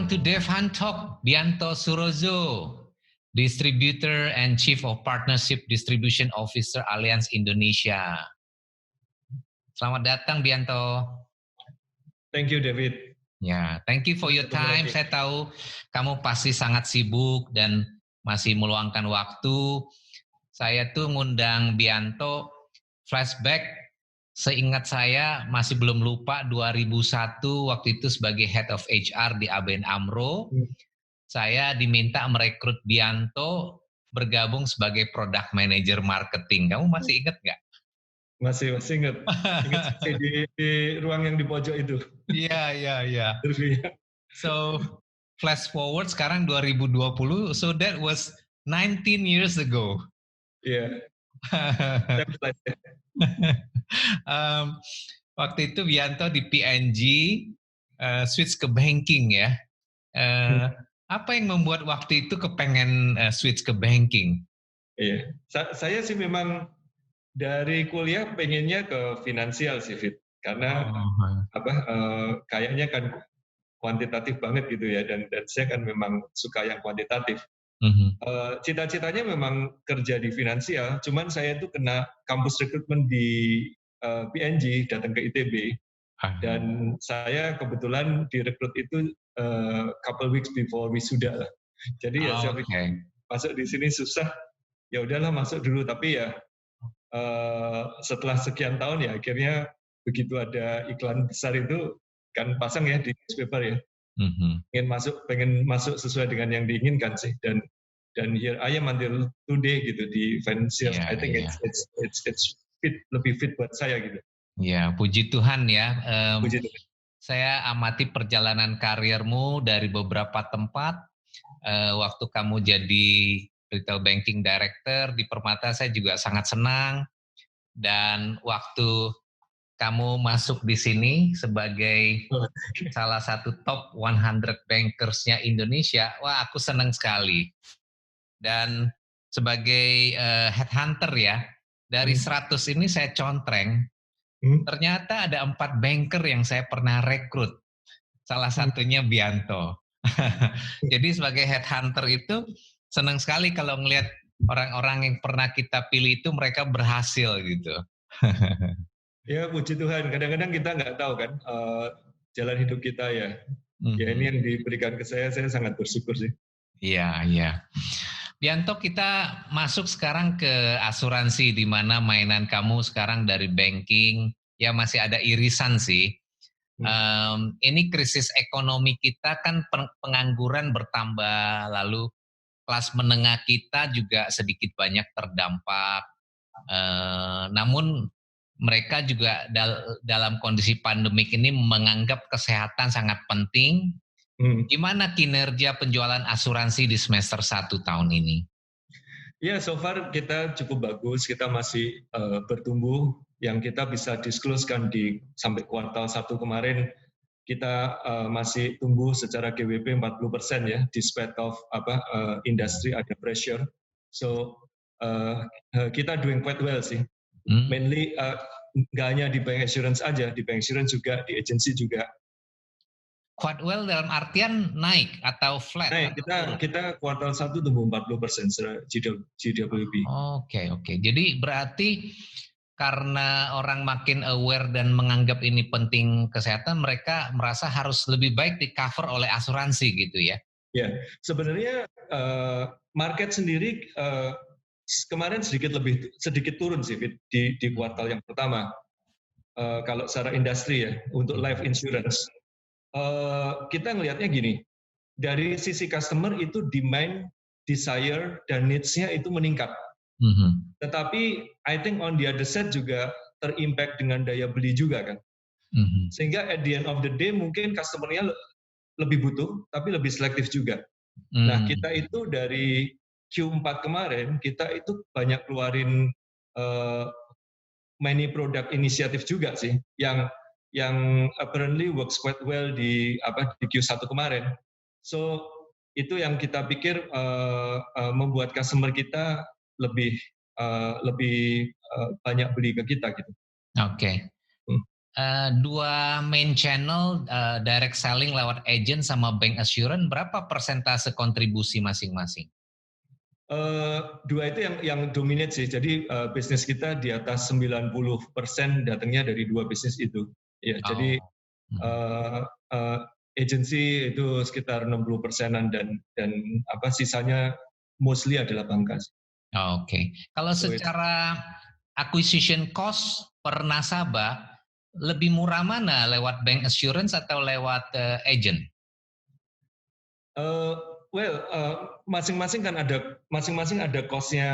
to Devhan Talk, Bianto Surozo, Distributor and Chief of Partnership Distribution Officer Allianz Indonesia. Selamat datang Bianto. Thank you David. Ya, thank you for your time. Saya tahu kamu pasti sangat sibuk dan masih meluangkan waktu. Saya tuh ngundang Bianto flashback. Seingat saya masih belum lupa 2001 waktu itu sebagai Head of HR di ABN AMRO. Saya diminta merekrut Bianto bergabung sebagai Product Manager Marketing. Kamu masih ingat nggak? Masih ingat. Ingat di ruang yang di pojok itu. Iya. So flash forward sekarang 2020, so that was 19 years ago. Iya. Waktu itu Bianto di PNG switch ke banking ya. Apa yang membuat waktu itu kepengen switch ke banking? Iya, saya sih memang dari kuliah pengennya ke finansial sih Fit, karena kayaknya kan kuantitatif banget gitu ya, dan saya kan memang suka yang kuantitatif. Cita-citanya memang kerja di finansial, cuman saya tuh kena kampus rekrutmen di PNG, datang ke ITB, dan saya kebetulan direkrut itu couple weeks before wisuda lah. Jadi ya saya pikir masuk di sini susah, ya udahlah masuk dulu. Tapi ya setelah sekian tahun ya akhirnya begitu ada iklan besar itu kan pasang ya di newspaper ya. Pengen masuk sesuai dengan yang diinginkan sih, dan here I am until today gitu di financial. I think it's fit, lebih fit buat saya gitu. Ya, puji Tuhan ya. Puji Tuhan. Saya amati perjalanan karirmu dari beberapa tempat. Waktu kamu jadi Retail Banking Director di Permata, saya juga sangat senang. Dan waktu kamu masuk di sini sebagai salah satu top 100 bankersnya Indonesia, wah aku senang sekali. Dan sebagai headhunter ya, dari 100 ini saya contreng, ternyata ada 4 banker yang saya pernah rekrut. Salah satunya Bianto. Jadi sebagai headhunter itu senang sekali kalau ngelihat orang-orang yang pernah kita pilih itu mereka berhasil gitu. Ya puji Tuhan, kadang-kadang kita nggak tahu kan jalan hidup kita ya. Ya ini yang diberikan ke saya sangat bersyukur sih. Iya. Bianto, kita masuk sekarang ke asuransi, di mana mainan kamu sekarang dari banking, ya masih ada irisan sih. Ini krisis ekonomi kita kan pengangguran bertambah, lalu kelas menengah kita juga sedikit banyak terdampak. Namun mereka juga dalam kondisi pandemik ini menganggap kesehatan sangat penting. Gimana kinerja penjualan asuransi di semester 1 tahun ini? Ya, so far kita cukup bagus, kita masih bertumbuh. Yang kita bisa disclose-kan sampai kuartal 1 kemarin, kita masih tumbuh secara GWP 40% ya, despite of industri ada pressure. So kita doing quite well sih. Mainly nggak hanya di bank insurance aja, di bank insurance juga, di agency juga. Quite well dalam artian naik atau flat? Naik, kita kuartal 1 tumbuh 40% GWP. Oke. Jadi berarti karena orang makin aware dan menganggap ini penting kesehatan, mereka merasa harus lebih baik di cover oleh asuransi gitu ya? Ya, sebenarnya market sendiri kemarin sedikit turun sih di kuartal yang pertama. Kalau secara industri ya, untuk life insurance. Kita ngelihatnya gini, dari sisi customer itu demand, desire, dan needs-nya itu meningkat. Tetapi I think on the other side juga terimpact dengan daya beli juga kan. Sehingga at the end of the day mungkin customer-nya lebih butuh, tapi lebih selektif juga. Nah kita itu dari Q4 kemarin, kita itu banyak keluarin many product inisiatif juga sih, yang apparently works quite well di Q1 kemarin. So itu yang kita pikir membuat customer kita lebih banyak beli ke kita gitu. Oke. Dua main channel, direct selling lewat agent sama bank assurance, berapa persentase kontribusi masing-masing? Dua itu yang dominate sih. Jadi bisnis kita di atas 90% datangnya dari dua bisnis itu. Ya, jadi Oh. agency itu sekitar 60%-an dan sisanya mostly adalah bangka. Oke. Kalau So secara acquisition cost per nasabah, lebih murah mana, lewat bank assurance atau lewat agent? Masing-masing kan ada cost-nya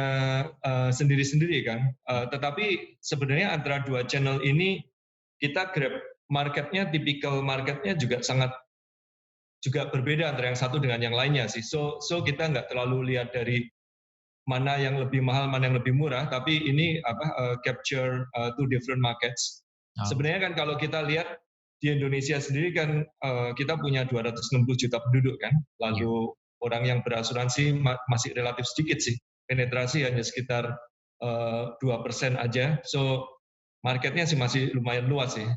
sendiri-sendiri kan. Tetapi sebenarnya antara dua channel ini kita grab marketnya, tipikal marketnya juga berbeda antara yang satu dengan yang lainnya sih. So kita nggak terlalu lihat dari mana yang lebih mahal, mana yang lebih murah, tapi ini capture two different markets. Sebenarnya kan kalau kita lihat di Indonesia sendiri kan kita punya 260 juta penduduk kan, lalu orang yang berasuransi masih relatif sedikit sih, penetrasi hanya sekitar 2% aja, so marketnya sih masih lumayan luas sih.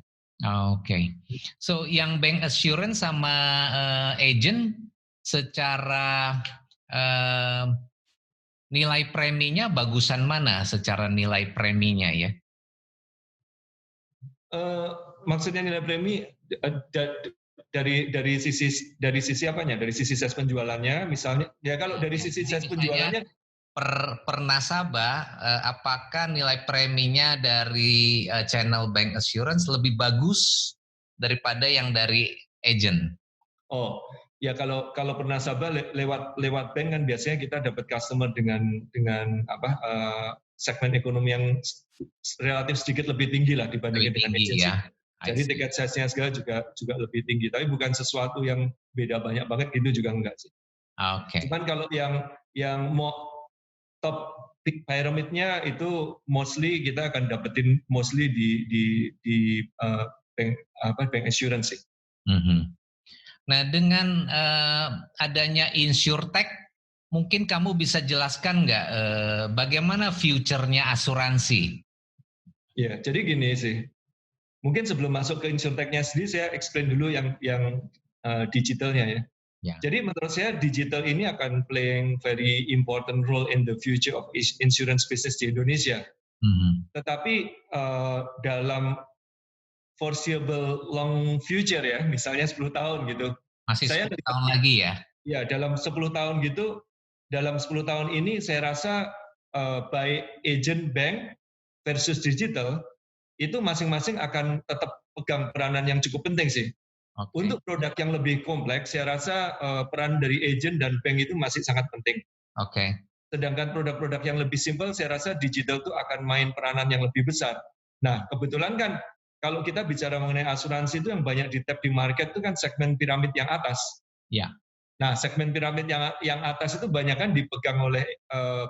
Oke. So yang bank assurance sama agent secara nilai preminya bagusan mana secara nilai preminya ya? Maksudnya nilai premi dari sisi apanya? Dari sisi size penjualannya, misalnya ya kalau dari sisi size penjualannya per nasabah, apakah nilai preminya dari channel bank assurance lebih bagus daripada yang dari agent? Oh, ya kalau per nasabah lewat bank kan biasanya kita dapat customer dengan segmen ekonomi yang relatif sedikit lebih tinggi lah dibandingkan dengan agency. Ya. Jadi tiket size-nya segala juga lebih tinggi, tapi bukan sesuatu yang beda banyak banget gitu juga enggak sih. Cuman kalau yang mau top pyramidnya itu mostly kita akan dapetin mostly di bank assurance sih. Nah, dengan adanya insurtech, mungkin kamu bisa jelaskan nggak bagaimana future-nya asuransi? Ya, jadi gini sih. Mungkin sebelum masuk ke insurtech-nya sendiri, saya explain dulu yang digitalnya ya. Jadi menurut saya digital ini akan playing very important role in the future of insurance business di Indonesia. Tetapi dalam foreseeable long future ya, misalnya 10 tahun gitu. Masih 10 tahun lagi ya? Ya, dalam 10 tahun gitu, dalam 10 tahun ini saya rasa baik agent bank versus digital, itu masing-masing akan tetap pegang peranan yang cukup penting sih. Untuk produk yang lebih kompleks, saya rasa peran dari agent dan bank itu masih sangat penting. Sedangkan produk-produk yang lebih simpel, saya rasa digital itu akan main peranan yang lebih besar. Nah, kebetulan kan kalau kita bicara mengenai asuransi itu yang banyak di tap di market itu kan segmen piramid yang atas. Nah, segmen piramid yang atas itu banyak kan dipegang oleh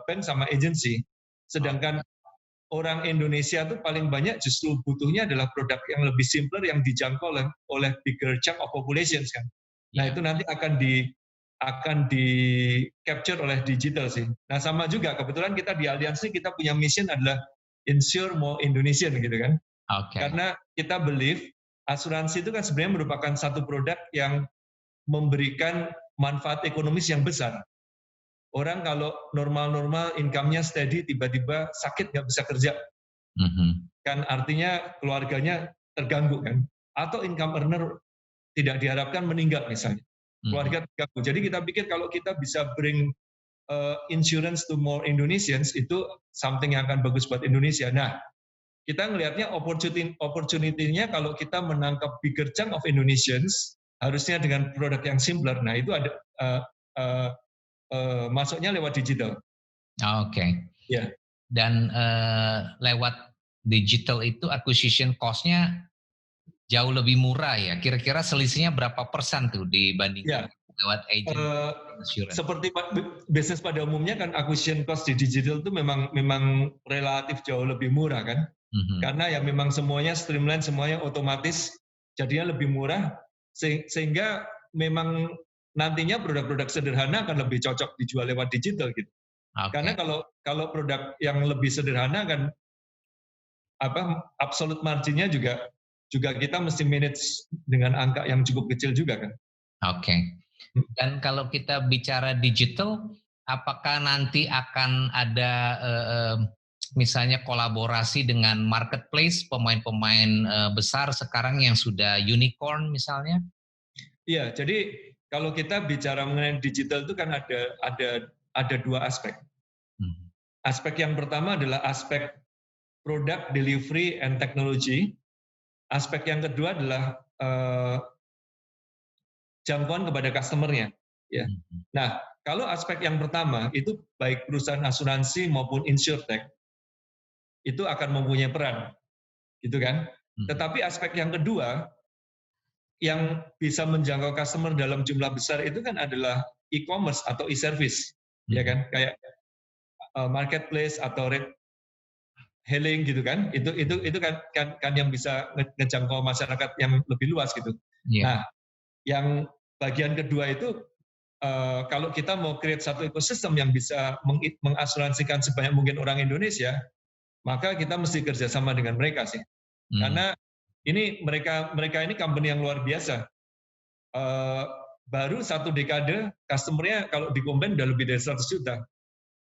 bank sama agency. Sedangkan orang Indonesia tuh paling banyak justru butuhnya adalah produk yang lebih simpler yang dijangkau oleh bigger chunk of populations kan. Nah, itu nanti akan di capture oleh digital sih. Nah, sama juga kebetulan kita di Aliansi kita punya mission adalah insure more Indonesian gitu kan. Karena kita believe asuransi itu kan sebenarnya merupakan satu produk yang memberikan manfaat ekonomis yang besar. Orang kalau normal-normal income-nya steady, tiba-tiba sakit nggak bisa kerja. Kan artinya keluarganya terganggu kan. Atau income earner tidak diharapkan meninggal misalnya. Keluarga terganggu. Jadi kita pikir kalau kita bisa bring insurance to more Indonesians, itu something yang akan bagus buat Indonesia. Nah, kita ngelihatnya opportunity-nya kalau kita menangkap bigger chunk of Indonesians, harusnya dengan produk yang simpler. Nah, itu ada masuknya lewat digital. Ya. Dan lewat digital itu acquisition cost-nya jauh lebih murah ya. Kira-kira selisihnya berapa persen tuh dibandingkan lewat agent insurance? Seperti bisnis pada umumnya kan acquisition cost di digital itu memang relatif jauh lebih murah kan. Karena ya memang semuanya streamline, semuanya otomatis, jadinya lebih murah sehingga memang nantinya produk-produk sederhana akan lebih cocok dijual lewat digital gitu. Karena kalau produk yang lebih sederhana kan absolute marginnya juga juga kita mesti manage dengan angka yang cukup kecil juga kan. Oke. Dan kalau kita bicara digital, apakah nanti akan ada misalnya kolaborasi dengan marketplace pemain-pemain besar sekarang yang sudah unicorn misalnya? Iya, jadi kalau kita bicara mengenai digital itu kan ada dua aspek. Aspek yang pertama adalah aspek product delivery and technology. Aspek yang kedua adalah jangkauan kepada customer-nya. Ya. Nah, kalau aspek yang pertama itu baik perusahaan asuransi maupun insurtech itu akan mempunyai peran, gitu kan? Tetapi aspek yang kedua yang bisa menjangkau customer dalam jumlah besar itu kan adalah e-commerce atau e-service, ya kan? Kayak marketplace atau ride hailing gitu kan? Itu kan yang bisa ngejangkau masyarakat yang lebih luas gitu. Yeah. Nah, yang bagian kedua itu kalau kita mau create satu ekosistem yang bisa mengasuransikan sebanyak mungkin orang Indonesia, maka kita mesti kerjasama dengan mereka sih. Karena ini mereka ini company yang luar biasa. Baru 1 dekade customer-nya kalau di-combine udah lebih dari 100 juta.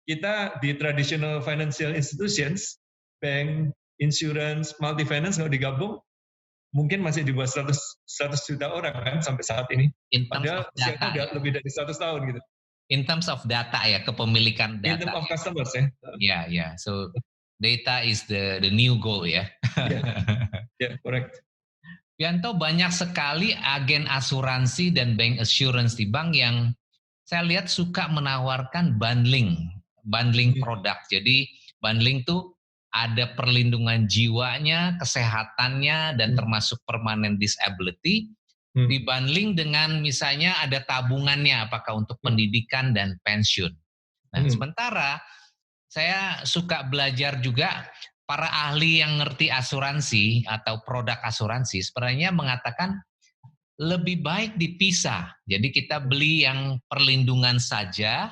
Kita di traditional financial institutions, bank, insurance, multi finance kalau digabung mungkin masih di bawah 100 juta orang kan sampai saat ini. Padahal usianya udah lebih dari 100 tahun gitu. In terms of data ya, kepemilikan data. In terms of customers ya. Ya. So data is the new goal ya. Ya, correct. Pianto, banyak sekali agen asuransi dan bank assurance di bank yang saya lihat suka menawarkan bundling produk. Jadi bundling tuh ada perlindungan jiwanya, kesehatannya, dan termasuk permanent disability, dibundling dengan misalnya ada tabungannya, apakah untuk pendidikan dan pensiun. Nah, sementara saya suka belajar juga para ahli yang ngerti asuransi atau produk asuransi sebenarnya mengatakan lebih baik dipisah. Jadi kita beli yang perlindungan saja,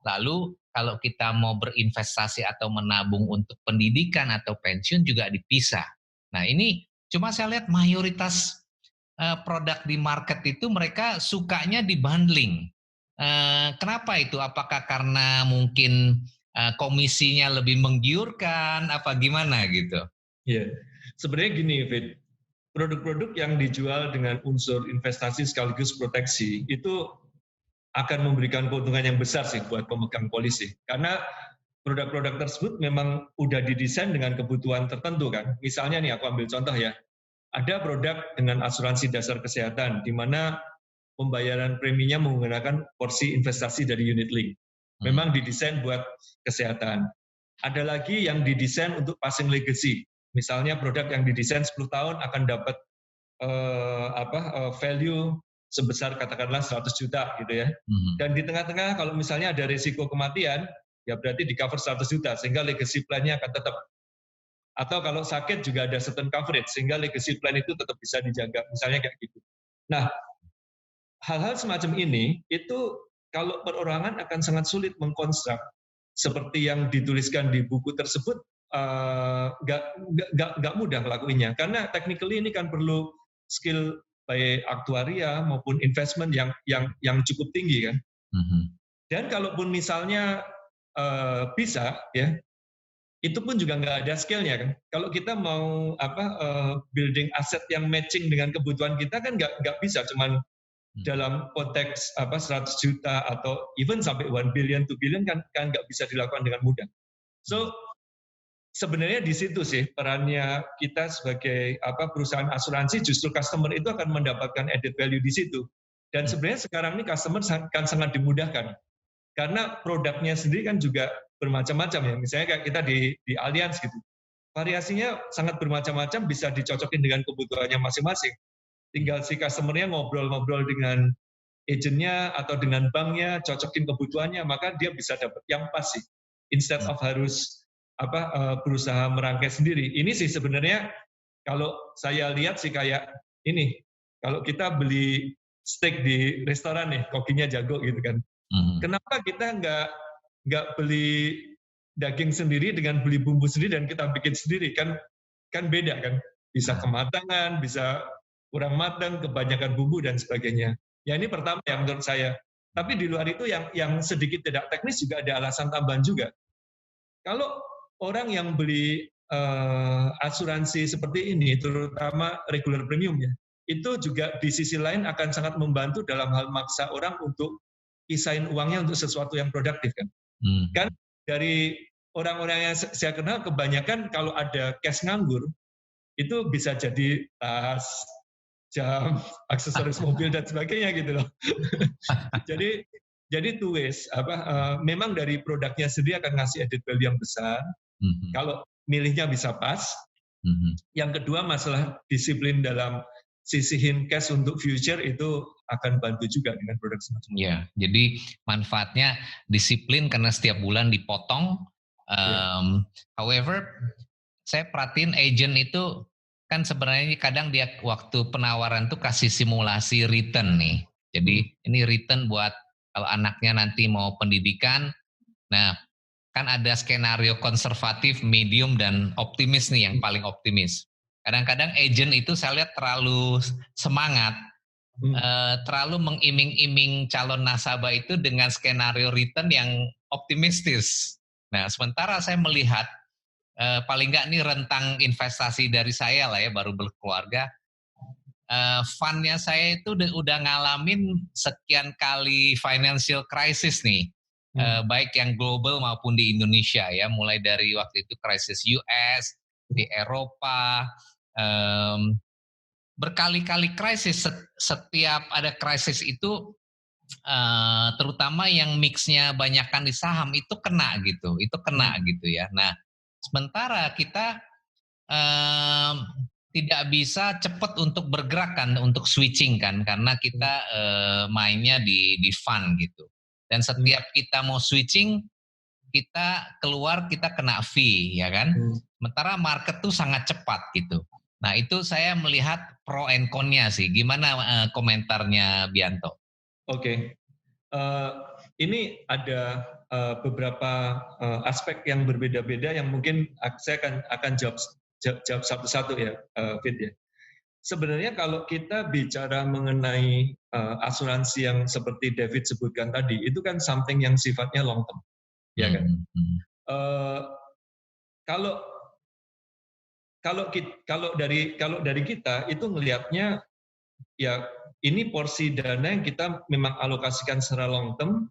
lalu kalau kita mau berinvestasi atau menabung untuk pendidikan atau pensiun juga dipisah. Nah ini cuma saya lihat mayoritas produk di market itu mereka sukanya dibundling. Kenapa itu? Apakah karena mungkin komisinya lebih menggiurkan, apa gimana gitu? Iya, sebenarnya gini, Fit. Produk-produk yang dijual dengan unsur investasi sekaligus proteksi itu akan memberikan keuntungan yang besar sih buat pemegang polisi. Karena produk-produk tersebut memang udah didesain dengan kebutuhan tertentu kan. Misalnya nih aku ambil contoh ya, ada produk dengan asuransi dasar kesehatan di mana pembayaran preminya menggunakan porsi investasi dari unit link. Memang didesain buat kesehatan. Ada lagi yang didesain untuk passing legacy. Misalnya produk yang didesain 10 tahun akan dapat value sebesar katakanlah 100 juta gitu ya. Dan di tengah-tengah kalau misalnya ada risiko kematian, ya berarti di cover 100 juta sehingga legacy plan-nya akan tetap. Atau kalau sakit juga ada certain coverage sehingga legacy plan itu tetap bisa dijaga. Misalnya kayak gitu. Nah, hal-hal semacam ini itu kalau perorangan akan sangat sulit mengkonstruk seperti yang dituliskan di buku tersebut, nggak mudah ngelakuinnya karena technically ini kan perlu skill baik aktuaria maupun investment yang cukup tinggi kan. Dan kalaupun misalnya bisa ya, itu pun juga nggak ada skillnya kan. Kalau kita mau building aset yang matching dengan kebutuhan kita kan nggak bisa cuman dalam konteks 100 juta atau even sampai 1 billion, 2 billion kan nggak bisa dilakukan dengan mudah. So sebenarnya di situ sih perannya kita sebagai perusahaan asuransi, justru customer itu akan mendapatkan added value di situ. Dan sebenarnya sekarang ini customer kan sangat dimudahkan karena produknya sendiri kan juga bermacam-macam ya. Misalnya kayak kita di Allianz gitu, variasinya sangat bermacam-macam, bisa dicocokin dengan kebutuhannya masing-masing. Tinggal si customer-nya ngobrol-ngobrol dengan agentnya atau dengan banknya, cocokin kebutuhannya, maka dia bisa dapat yang pas sih. Instead of harus berusaha merangkai sendiri. Ini sih sebenarnya kalau saya lihat sih kayak ini, kalau kita beli steak di restoran nih, kokinya jago gitu kan. Kenapa kita nggak beli daging sendiri dengan beli bumbu sendiri dan kita bikin sendiri kan beda kan? bisa kematangan, bisa kurang matang, kebanyakan bumbu dan sebagainya. Ya ini pertama yang menurut saya. Tapi di luar itu yang sedikit tidak teknis juga ada alasan tambahan juga. Kalau orang yang beli asuransi seperti ini, terutama regular premium ya, itu juga di sisi lain akan sangat membantu dalam hal maksa orang untuk pisahin uangnya untuk sesuatu yang produktif kan. Kan dari orang-orang yang saya kenal kebanyakan kalau ada cash nganggur itu bisa jadi tas, jam, aksesoris mobil dan sebagainya gitu loh. jadi two ways memang dari produknya sendiri akan ngasih added value yang besar. Kalau milihnya bisa pas. Yang kedua masalah disiplin dalam sisihin cash untuk future itu akan bantu juga dengan produk semacam itu. Ya, jadi manfaatnya disiplin karena setiap bulan dipotong. However, saya perhatiin agent itu kan sebenarnya kadang dia waktu penawaran tuh kasih simulasi return nih. Jadi ini return buat kalau anaknya nanti mau pendidikan. Nah, kan ada skenario konservatif, medium, dan optimis nih yang paling optimis. Kadang-kadang agent itu saya lihat terlalu semangat, terlalu mengiming-iming calon nasabah itu dengan skenario return yang optimistis. Nah, sementara saya melihat paling nggak nih rentang investasi dari saya lah ya, baru berkeluarga. Fundnya saya itu udah ngalamin sekian kali financial crisis nih, baik yang global maupun di Indonesia ya, mulai dari waktu itu krisis US, di Eropa, berkali-kali krisis. Setiap ada krisis itu terutama yang mixnya banyakkan di saham itu kena gitu ya. Nah, sementara kita tidak bisa cepat untuk bergerak kan, untuk switching kan, karena kita mainnya di fund gitu. Dan setiap kita mau switching, kita keluar kita kena fee ya kan. Sementara market tuh sangat cepat gitu. Nah itu saya melihat pro and con-nya sih. Gimana komentarnya Bianto? Oke. Ini ada beberapa aspek yang berbeda-beda yang mungkin saya akan jawab satu-satu ya, Fit ya. Sebenarnya kalau kita bicara mengenai asuransi yang seperti David sebutkan tadi, itu kan something yang sifatnya long term, ya kan? Kalau dari kita itu melihatnya ya ini porsi dana yang kita memang alokasikan secara long term.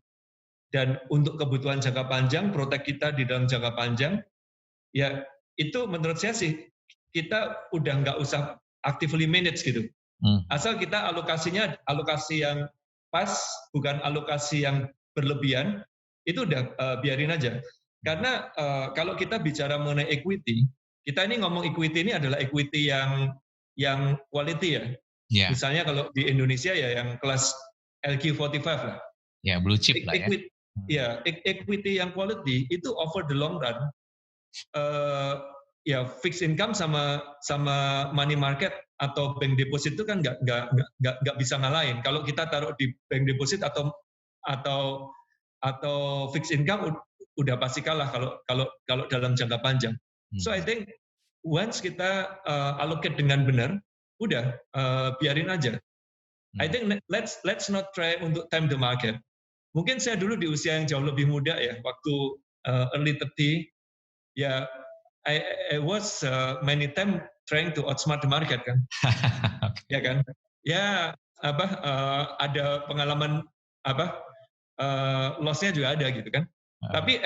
Dan untuk kebutuhan jangka panjang, protek kita di dalam jangka panjang, ya itu menurut saya sih kita udah nggak usah actively manage gitu. Asal kita alokasinya alokasi yang pas, bukan alokasi yang berlebihan, itu udah biarin aja. Karena kalau kita bicara mengenai equity, kita ini ngomong equity ini adalah equity yang quality ya. Yeah. Misalnya kalau di Indonesia ya yang kelas LQ45 lah. Ya, blue chip lah ya. Ya, equity yang quality itu over the long run, ya fixed income sama money market atau bank deposit itu kan nggak bisa ngalahin. Kalau kita taruh di bank deposit atau fixed income udah pasti kalah kalau dalam jangka panjang. So I think once kita allocate dengan benar, udah biarin aja. I think let's not try untuk time the market. Mungkin saya dulu di usia yang jauh lebih muda ya, waktu early 30, ya I was many time trying to outsmart the market kan, ya kan, ya ada pengalaman lossnya juga ada gitu kan. Tapi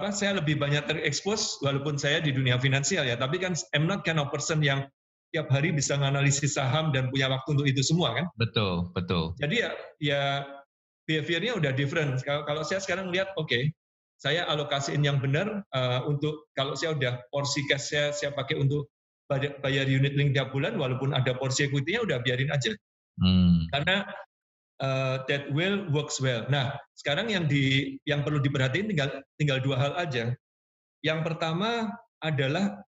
saya lebih banyak terekspos walaupun saya di dunia finansial ya, tapi kan I'm not kind of person yang tiap hari bisa menganalisis saham dan punya waktu untuk itu semua kan. Betul. Jadi ya behavior-nya udah different. Kalau saya sekarang lihat, oke, saya alokasiin yang benar untuk kalau saya udah porsi cash saya pakai untuk bayar unit link tiap bulan, walaupun ada porsi equity-nya udah biarin aja. Karena that will works well. Nah, sekarang yang perlu diperhatiin tinggal dua hal aja. Yang pertama adalah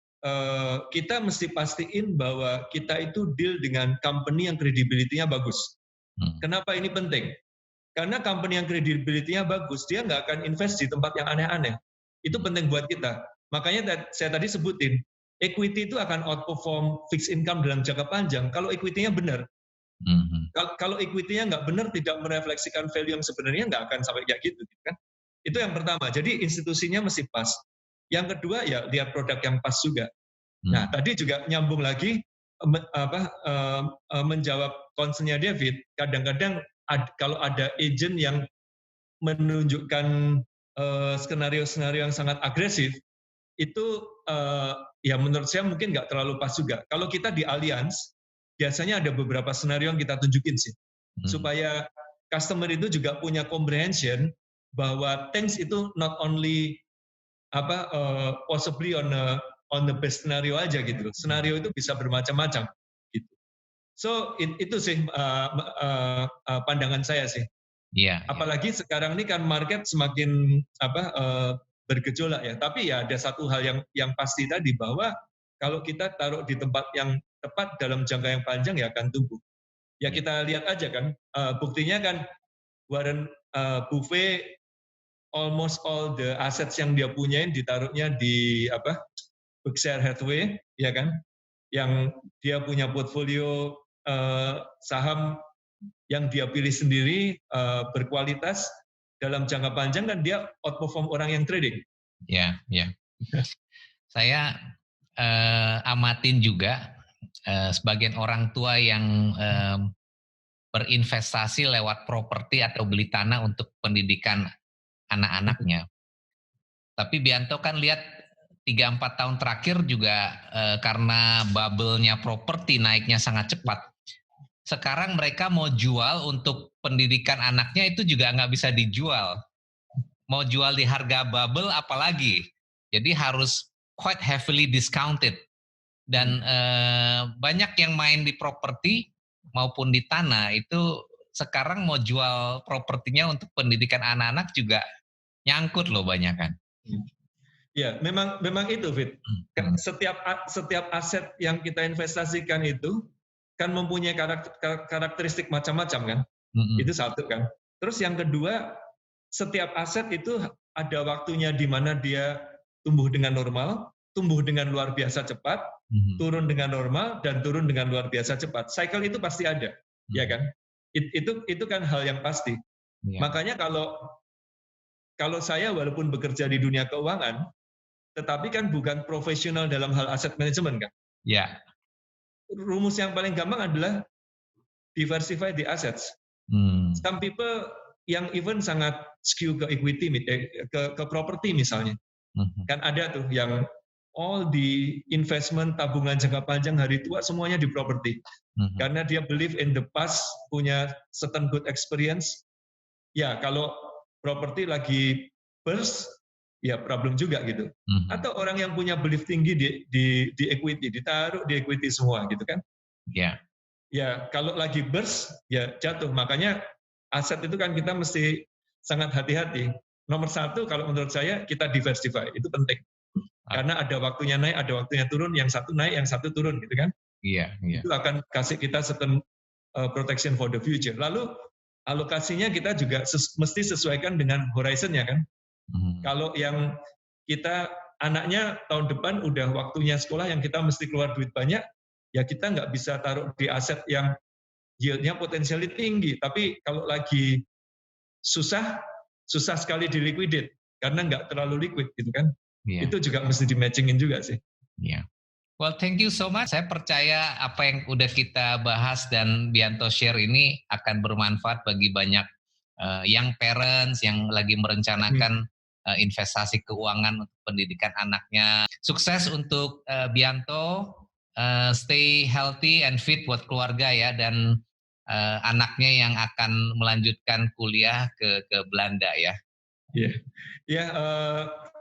kita mesti pastiin bahwa kita itu deal dengan company yang credibility-nya bagus. Kenapa ini penting? Karena company yang credibility-nya bagus, dia nggak akan invest di tempat yang aneh-aneh. Itu penting buat kita. Makanya saya tadi sebutin, equity itu akan outperform fixed income dalam jangka panjang kalau equity-nya benar. Kalau equity-nya nggak benar, tidak merefleksikan value yang sebenarnya, nggak akan sampai kayak gitu kan. Itu yang pertama. Jadi institusinya mesti pas. Yang kedua ya lihat produk yang pas juga. Nah tadi juga nyambung lagi menjawab concern-nya David. Kadang-kadang kalau ada agent yang menunjukkan skenario-skenario yang sangat agresif, itu ya menurut saya mungkin nggak terlalu pas juga. Kalau kita di Allianz, biasanya ada beberapa skenario yang kita tunjukin sih, supaya customer itu juga punya comprehension bahwa things itu not only possibly on the best scenario aja gitu. Skenario itu bisa bermacam-macam gitu. So itu sih pandangan saya sih. Apalagi sekarang ini kan market semakin bergejolak ya. Tapi ya ada satu hal yang pasti tadi, bahwa kalau kita taruh di tempat yang tepat dalam jangka yang panjang ya akan tumbuh. Ya kita lihat aja kan, buktinya kan Warren Buffett almost all the assets yang dia punyain ditaruhnya di Berkshire Hathaway, ya kan? Yang dia punya portfolio saham yang dia pilih sendiri, berkualitas, dalam jangka panjang kan dia outperform orang yang trading. Ya. Saya amatin juga sebagian orang tua yang berinvestasi lewat properti atau beli tanah untuk pendidikan anak-anaknya. Tapi Bianto kan lihat 3-4 tahun terakhir juga karena bubble-nya properti naiknya sangat cepat. Sekarang mereka mau jual untuk pendidikan anaknya itu juga nggak bisa dijual. Mau jual di harga bubble apalagi. Jadi harus quite heavily discounted. Dan banyak yang main di properti maupun di tanah itu sekarang mau jual propertinya untuk pendidikan anak-anak juga nyangkut loh banyak kan. Ya, memang itu, Fit. Setiap aset yang kita investasikan itu kan mempunyai karakteristik macam-macam kan. Itu satu kan. Terus yang kedua, setiap aset itu ada waktunya di mana dia tumbuh dengan normal, tumbuh dengan luar biasa cepat, turun dengan normal, dan turun dengan luar biasa cepat. Cycle itu pasti ada, ya kan? Itu kan hal yang pasti. Makanya kalau saya walaupun bekerja di dunia keuangan, tetapi kan bukan profesional dalam hal aset manajemen kan? Ya. Rumus yang paling gampang adalah diversify the assets. Some people yang even sangat skew ke equity, ke property misalnya. Kan ada tuh yang all the investment, tabungan jangka panjang, hari tua semuanya di property. Karena dia believe in the past, punya certain good experience. Ya kalau property lagi burst, ya problem juga gitu. Atau orang yang punya belief tinggi di equity, ditaruh di equity semua gitu kan. Ya kalau lagi burst, ya jatuh. Makanya aset itu kan kita mesti sangat hati-hati. Nomor satu kalau menurut saya kita diversify, itu penting. Karena ada waktunya naik, ada waktunya turun, yang satu naik, yang satu turun gitu kan. Itu akan kasih kita certain protection for the future. Lalu alokasinya kita juga mesti sesuaikan dengan horizon-nya kan. Kalau yang kita anaknya tahun depan udah waktunya sekolah yang kita mesti keluar duit banyak, ya kita nggak bisa taruh di aset yang yield-nya potensialnya tinggi. Tapi kalau lagi susah sekali di liquidate karena nggak terlalu liquid gitu kan. Itu juga mesti di matchingin juga sih. Well, thank you so much. Saya percaya apa yang udah kita bahas dan Bianto share ini akan bermanfaat bagi banyak young parents yang lagi merencanakan investasi keuangan untuk pendidikan anaknya. Sukses untuk Bianto, stay healthy and fit buat keluarga ya, dan anaknya yang akan melanjutkan kuliah ke Belanda ya.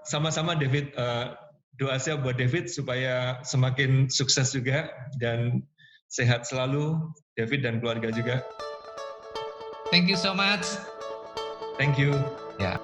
Sama-sama David. Doa saya buat David supaya semakin sukses juga dan sehat selalu, David dan keluarga juga. Thank you so much. Thank you. Ya.